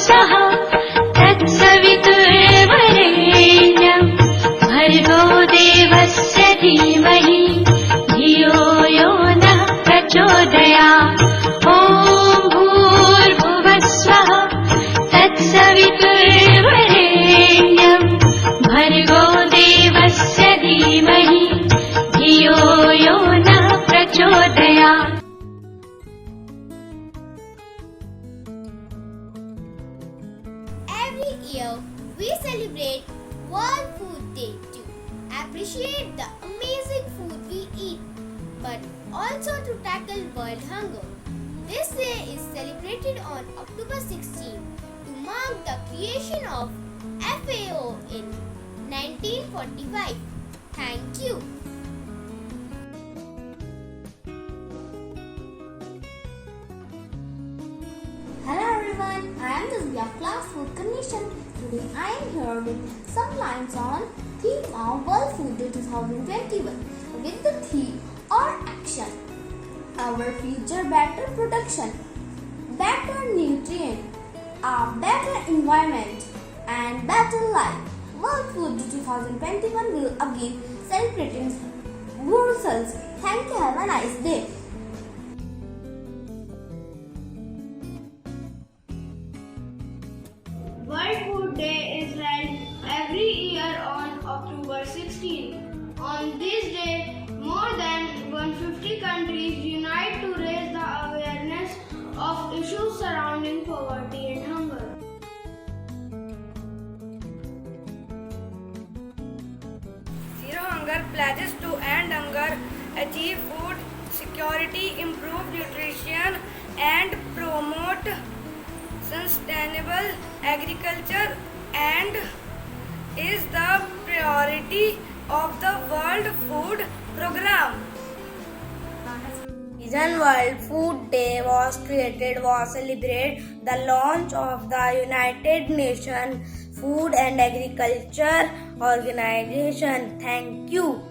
स्वः तत्सवितुर्वरेण्यं भर्गो देवस्य धीमहि धियो यो नः प्रचोदयात् ॐ भूर्भुवः स्वः तत्सवितुर्वरेण्यं भर्गो देवस्य धीमहि धियो यो नः प्रचोदयात्. Every year we celebrate World Food Day to appreciate the amazing food we eat, but also to tackle world hunger. This day is celebrated on October 16 to mark the creation of FAO in 1945. Thank you. Hello everyone, I am the class for Carnations. Today I am here with some lines on theme of World Food Day 2021 with the theme or action. Our future better production, better nutrient, a better environment and better life. World Food Day 2021 will again celebrating Brussels. Thank you, have a nice day. World Food Day is held every year on October 16. On this day, more than 150 countries unite to raise the awareness of issues surrounding poverty and hunger. Zero Hunger pledges to end hunger, achieve food security, improve nutrition, and promote sustainable agriculture, and is the priority of the World Food Program. The reason World Food Day was created was celebrate the launch of the United Nations Food and Agriculture Organization. Thank you.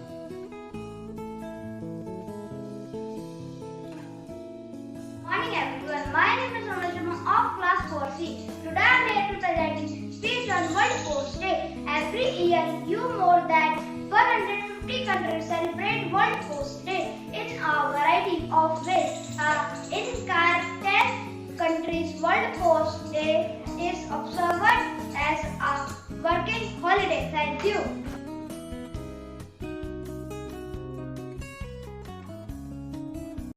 Morning everyone, my name is Anujama of class 4C. Today I am here to present a speech on World Food Day. Every year, more than 150 countries celebrate World Food Day in a variety of ways. In 10 countries, World Food Day is observed as a working holiday. Thank you.